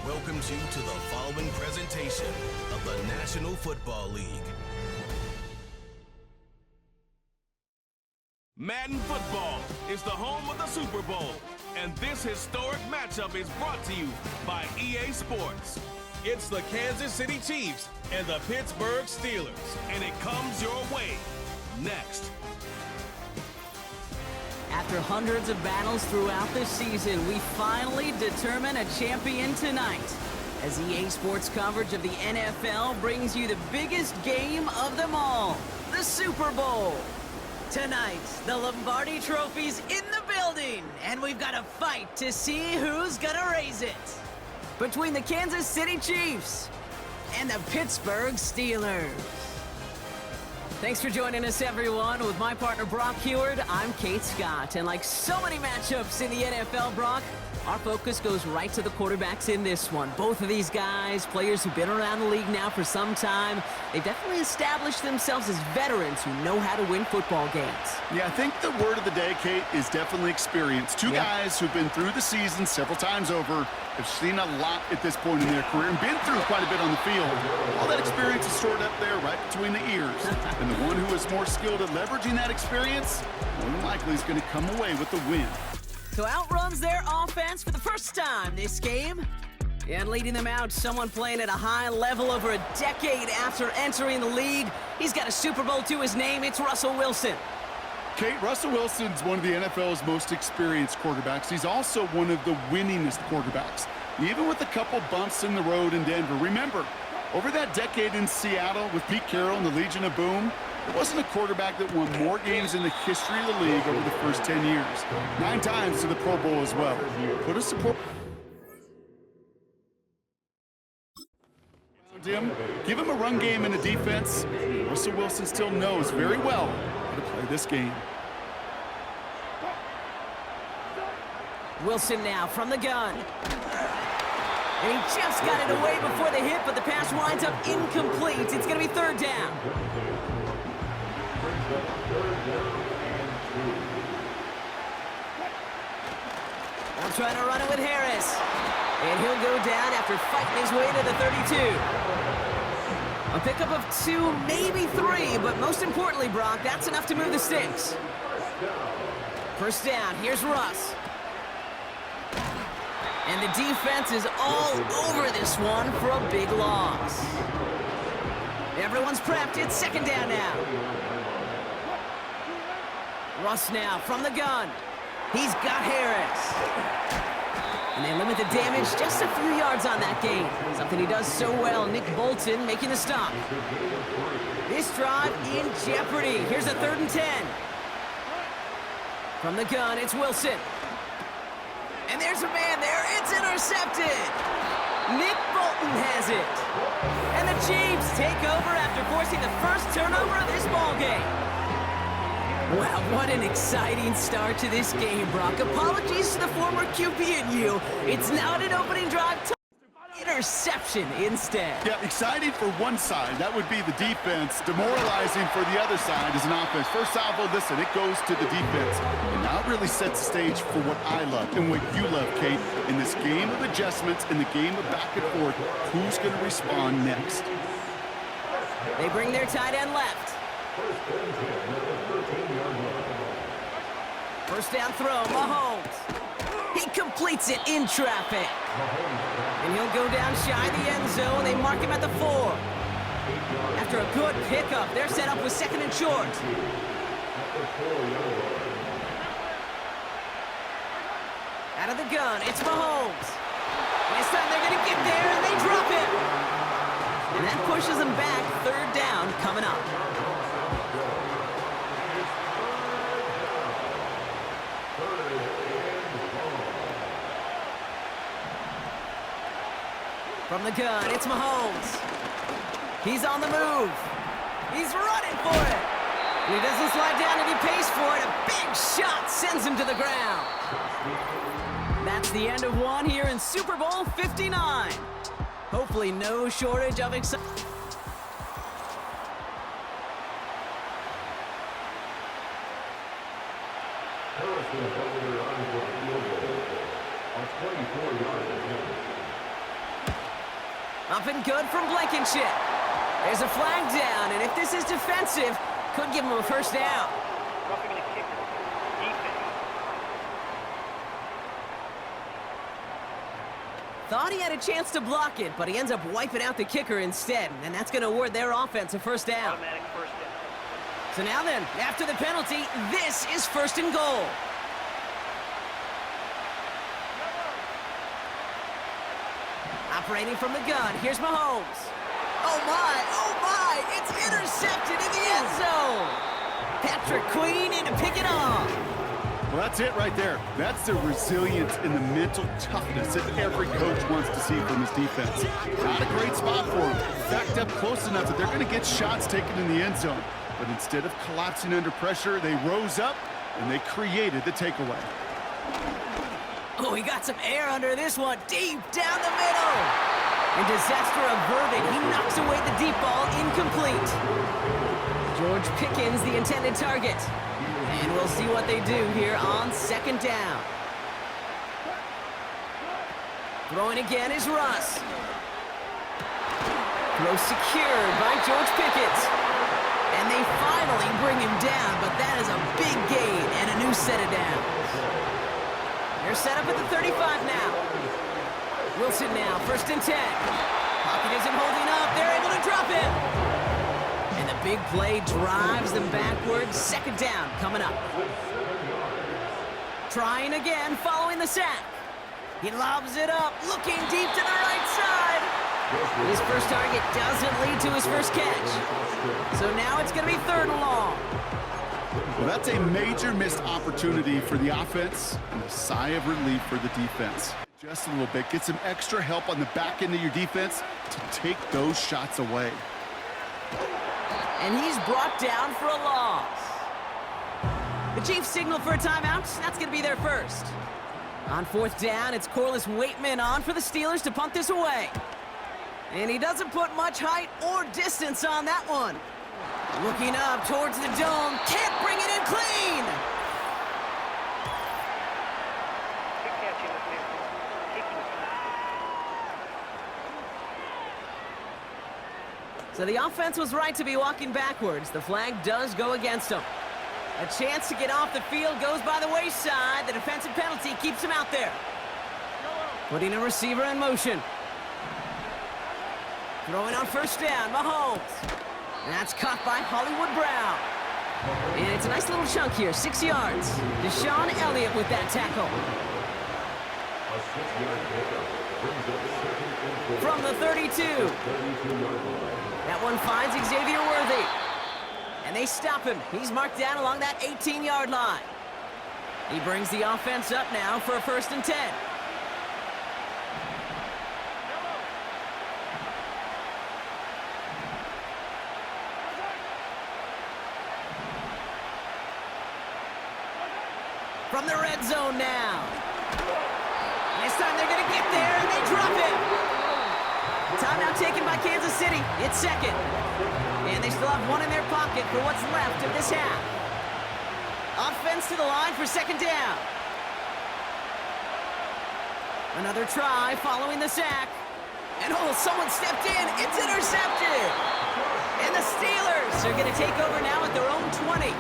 welcomes you to the following presentation of the National Football League. Madden Football is the home of the Super Bowl, and this historic matchup is brought to you by EA Sports. It's the Kansas City Chiefs and the Pittsburgh Steelers, and it comes your way next. After hundreds of battles throughout the season, we finally determine a champion tonight, as EA Sports coverage of the NFL brings you the biggest game of them all, the Super Bowl. Tonight, the Lombardi Trophy's in the building, and we've got a fight to see who's gonna raise it. Between the Kansas City Chiefs and the Pittsburgh Steelers. Thanks for joining us, everyone. With my partner, Brock Heward, I'm Kate Scott. And like so many matchups in the NFL, Brock, our focus goes right to the quarterbacks in this one. Both of these guys, players who've been around the league now for some time, they've definitely established themselves as veterans who know how to win football games. Yeah, I think the word of the day, Kate, is definitely experience. Two guys who've been through the season several times over, have seen a lot at this point in their career and been through quite a bit on the field. All that experience is stored up there right between the ears. And the one who is more skilled at leveraging that experience, more than likely is going to come away with the win. So outruns their offense for the first time this game. And leading them out, someone playing at a high level over a decade after entering the league. He's got a Super Bowl to his name. It's Russell Wilson. Kate, Russell Wilson's one of the NFL's most experienced quarterbacks. He's also one of the winningest quarterbacks, even with a couple bumps in the road in Denver. Remember, over that decade in Seattle with Pete Carroll and the Legion of Boom, there wasn't a quarterback that won more games in the history of the league over the first 10 years. 9 times to the Pro Bowl as well. Put a support him, give him a run game and a defense. Russell Wilson still knows very well how to play this game. Wilson now from the gun. And he just got it away before the hit, but the pass winds up incomplete. It's going to be third down. I'm trying to run it with Harris. And he'll go down after fighting his way to the 32. A pickup of 2, maybe 3, but most importantly, Brock, that's enough to move the sticks. First down, here's Russ. And the defense is all over this one for a big loss. Everyone's prepped. It's second down now. Russ now from the gun. He's got Harris. And they limit the damage just a few yards on that gain. Something he does so well. Nick Bolton making the stop. This drive in jeopardy. Here's a 3rd and 10. From the gun, it's Wilson. And there's a man there. It's intercepted. Nick Bolton has it. And the Chiefs take over after forcing the first turnover of this ballgame. Wow, what an exciting start to this game, Brock. Apologies to the former QB and you. It's now an opening drive to interception instead. Yeah, exciting for one side. That would be the defense. Demoralizing for the other side as an offense. First salvo, listen, it goes to the defense. And now it really sets the stage for what I love and what you love, Kate. In this game of adjustments, in the game of back and forth, who's going to respond next? They bring their tight end left. First down throw, Mahomes. He completes it in traffic. And he'll go down shy of the end zone. They mark him at the 4. After a good pickup, they're set up with 2nd and short. Out of the gun, it's Mahomes. This time they're going to get there, and they drop him. And that pushes them back. 3rd down coming up. From the gun, it's Mahomes. He's on the move. He's running for it. And he doesn't slide down and he pays for it. A big shot sends him to the ground. That's the end of one here in Super Bowl 59. Hopefully no shortage of excitement. Up and good from Blankenship. There's a flag down, and if this is defensive, could give him a first down. Roughing the kicker. Defense. Thought he had a chance to block it, but he ends up wiping out the kicker instead, and that's going to award their offense a first down. Automatic first down. So now then, after the penalty, this is first and goal. Operating from the gun, here's Mahomes. Oh my, it's intercepted in the end zone. Patrick Queen in to pick it off. Well, that's it right there. That's the resilience and the mental toughness that every coach wants to see from his defense. Not a great spot for him. Backed up close enough that they're going to get shots taken in the end zone. But instead of collapsing under pressure, they rose up and they created the takeaway. Oh, he got some air under this one, deep down the middle. And disaster averted, he knocks away the deep ball, incomplete. George Pickens, the intended target. And we'll see what they do here on second down. Throwing again is Russ. Throw secured by George Pickens. And they finally bring him down, but that is a big gain and a new set of downs. They're set up at the 35 now. Wilson now, first and 10. Pocket isn't holding up. They're able to drop it. And the big play drives them backwards. Second down coming up. Trying again, following the sack. He lobs it up, looking deep to the right side. His first target doesn't lead to his first catch. So now it's going to be third and long. Well, that's a major missed opportunity for the offense and a sigh of relief for the defense. Just a little bit. Get some extra help on the back end of your defense to take those shots away. And he's brought down for a loss. The Chiefs signal for a timeout. That's going to be their first. On fourth down, it's Corliss Waitman on for the Steelers to punt this away. And he doesn't put much height or distance on that one. Looking up towards the dome, can't bring it in clean. Good catch in the field. Kicking. So the offense was right to be walking backwards. The flag does go against them. A chance to get off the field goes by the wayside. The defensive penalty keeps him out there. Putting a receiver in motion. Throwing on first down, Mahomes. And that's caught by Hollywood Brown. And it's a nice little chunk here, 6 yards. Deshaun Elliott with that tackle. From the 32. That one finds Xavier Worthy. And they stop him. He's marked down along that 18-yard line. He brings the offense up now for a first and 10. From the red zone now. This time they're going to get there, and they drop it. Timeout taken by Kansas City. It's second. And they still have one in their pocket for what's left of this half. Offense to the line for second down. Another try following the sack. And oh, someone stepped in. It's intercepted. And the Steelers are going to take over now at their own 20.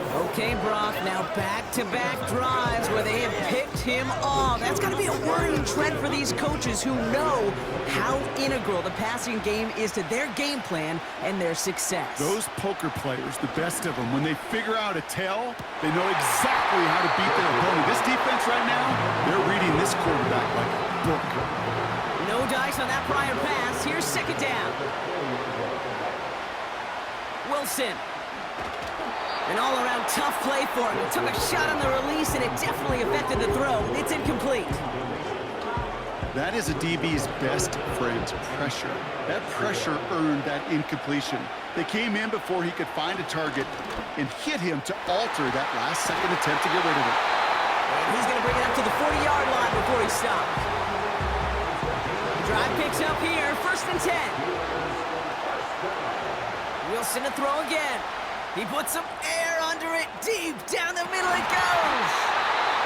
Okay, Brock, now back-to-back drives where they have picked him off. That's got to be a worrying trend for these coaches who know how integral the passing game is to their game plan and their success. Those poker players, the best of them, when they figure out a tell, they know exactly how to beat their opponent. This defense right now, they're reading this quarterback like a book. No dice on that prior pass. Here's second down. Wilson. An all-around tough play for him. He took a shot on the release, and it definitely affected the throw. It's incomplete. That is a DB's best friend, pressure. That pressure earned that incompletion. They came in before he could find a target and hit him to alter that last-second attempt to get rid of it. And he's going to bring it up to the 40-yard line before he stops. Drive picks up here, first and 10. Wilson to throw again. He puts some air under it. Deep down the middle it goes.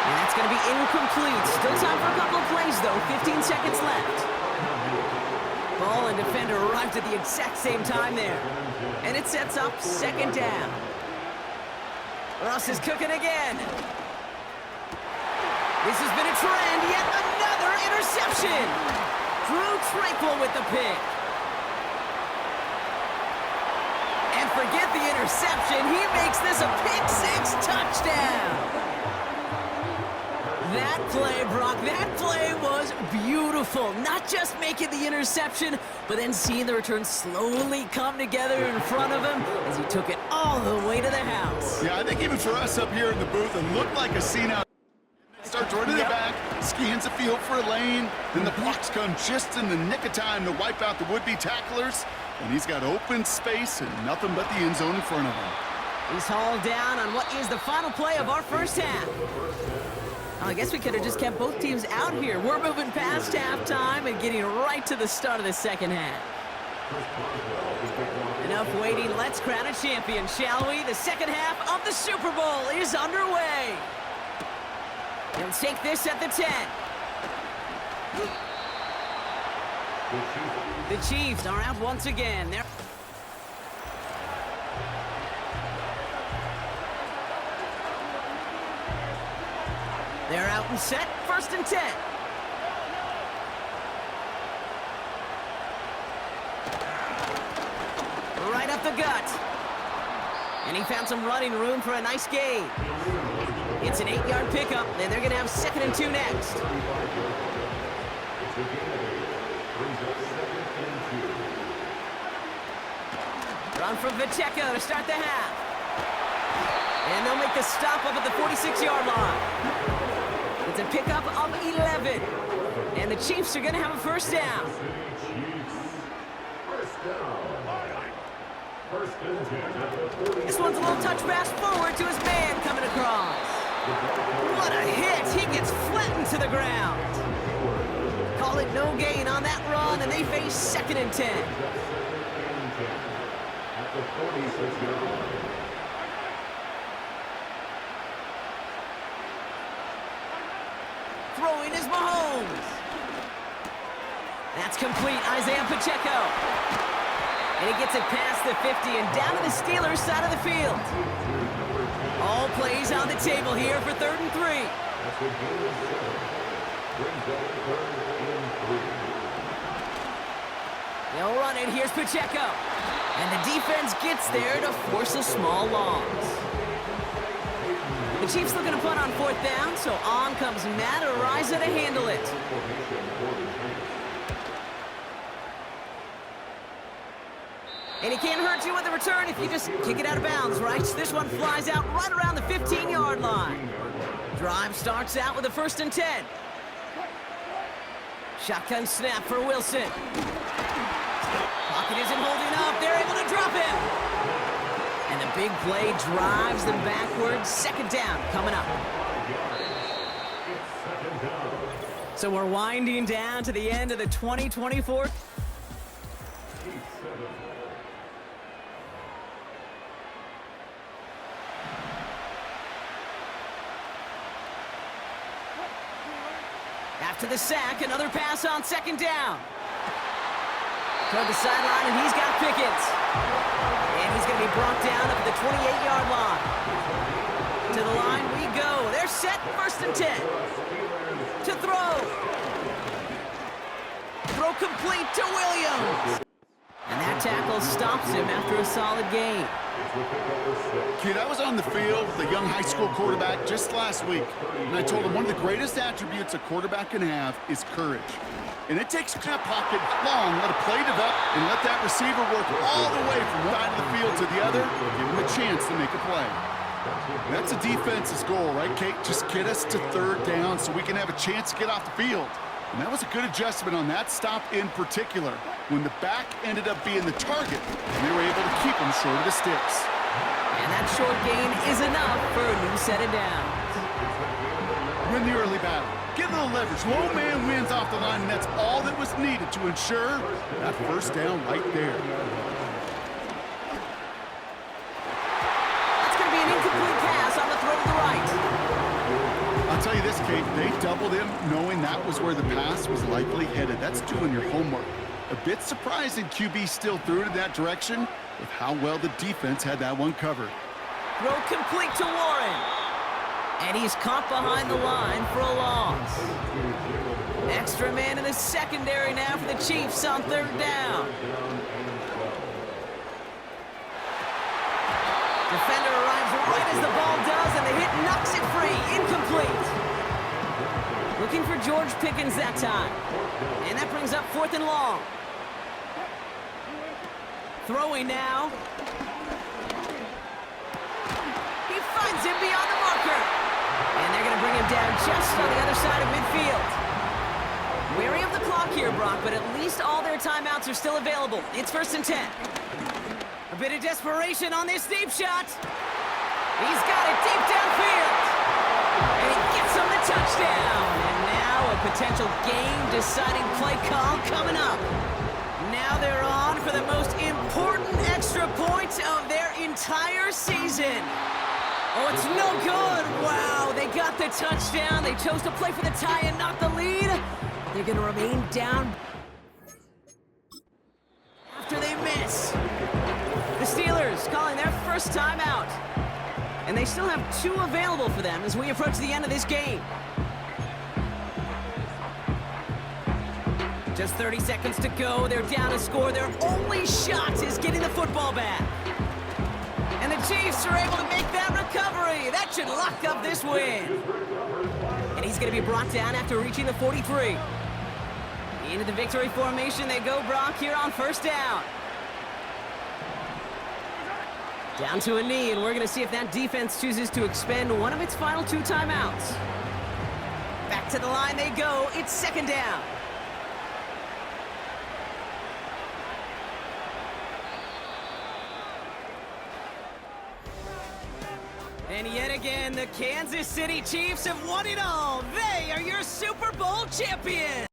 And that's going to be incomplete. Still time for a couple of plays, though. 15 seconds left. Ball and defender arrived at the exact same time there. And it sets up second down. Russ is cooking again. This has been a trend. Yet another interception. Drew Tranquil with the pick. And forget the interception. He makes this a pick-6 touchdown. That play, Brock, that play was beautiful. Not just making the interception, but then seeing the return slowly come together in front of him as he took it all the way to the house. Yeah, I think even for us up here in the booth, it looked like a scene out. Starts running it back, scans the field for a lane, then the blocks come just in the nick of time to wipe out the would-be tacklers, and he's got open space and nothing but the end zone in front of him. He's hauled down on what is the final play of our first half. Well, I guess we could have just kept both teams out here. We're moving past halftime and getting right to the start of the second half. Enough waiting. Let's crown a champion, shall we? The second half of the Super Bowl is underway. He'll take this at the 10. The Chiefs are out once again. They're out and set, 1st and 10. Right up the gut. And he found some running room for a nice gain. It's an 8-yard pickup, and they're going to have 2nd and 2 next. Run from Pacheco to start the half. And they'll make the stop up at the 46-yard line. It's a pickup of 11. And the Chiefs are going to have a first down. This one's a little touch pass forward to his man coming across. What a hit. He gets flattened to the ground. Call it no gain on that run, and they face 2nd and 10. Throwing is Mahomes. That's complete. Isaiah Pacheco. And he gets it past the 50 and down to the Steelers' side of the field. All plays on the table here for 3rd and 3. They'll run it. Here's Pacheco. And the defense gets there to force a small loss. The Chiefs looking to punt on 4th down, so on comes Matt Ariza to handle it. And he can't hurt you with the return if you just kick it out of bounds, right? This one flies out right around the 15-yard line. Drive starts out with a 1st and 10. Shotgun snap for Wilson. Pocket isn't holding up. They're able to drop him. And the big play drives them backwards. 2nd down coming up. So we're winding down to the end of the 2024. After the sack, another pass on 2nd down. Toward the sideline, and he's got Pickens. And he's going to be brought down up at the 28-yard line. To the line we go. They're set, 1st and 10. To throw. Throw complete to Williams. And that tackle stops him after a solid gain. Kid, I was on the field with a young high school quarterback just last week, and I told him one of the greatest attributes a quarterback can have is courage. And it takes that pocket long, let a play develop, and let that receiver work all the way from one side of the field to the other, give him a chance to make a play. That's a defense's goal, right, Kate? Just get us to 3rd down so we can have a chance to get off the field. And that was a good adjustment on that stop in particular, when the back ended up being the target, and they were able to keep him short of the sticks. And that short gain is enough for a new set of downs. Win the early battle. Get a little leverage. Low man wins off the line, and that's all that was needed to ensure that 1st down right there. That's going to be an incomplete pass on the throw to the right. I'll tell you this, Kate, they doubled him knowing that was where the pass was likely headed. That's doing your homework. A bit surprising QB still threw it in that direction with how well the defense had that one covered. Throw complete to Warren. And he's caught behind the line for a loss. Extra man in the secondary now for the Chiefs on third down. Defender arrives right as the ball does, and the hit knocks it free. Incomplete. Looking for George Pickens that time. And that brings up 4th and long. Throwing now. He finds him beyond the marker. And they're going to bring him down just on the other side of midfield. Wary of the clock here, Brock, but at least all their timeouts are still available. It's 1st and 10. A bit of desperation on this deep shot. He's got it deep downfield. And he gets him the touchdown. And now a potential game-deciding play call coming up. Now they're on for the most important extra point of their entire season. Oh, it's no good. Wow, they got the touchdown. They chose to play for the tie and not the lead. They're going to remain down after they miss. The Steelers calling their first timeout. And they still have 2 available for them as we approach the end of this game. Just 30 seconds to go. They're down a score. Their only shot is getting the football back. And the Chiefs are able to make that recovery. That should lock up this win. And he's going to be brought down after reaching the 43. Into the victory formation they go, Brock, here on 1st down. Down to a knee, and we're going to see if that defense chooses to expend one of its final 2 timeouts. Back to the line they go. It's 2nd down. And yet again, the Kansas City Chiefs have won it all. They are your Super Bowl champions.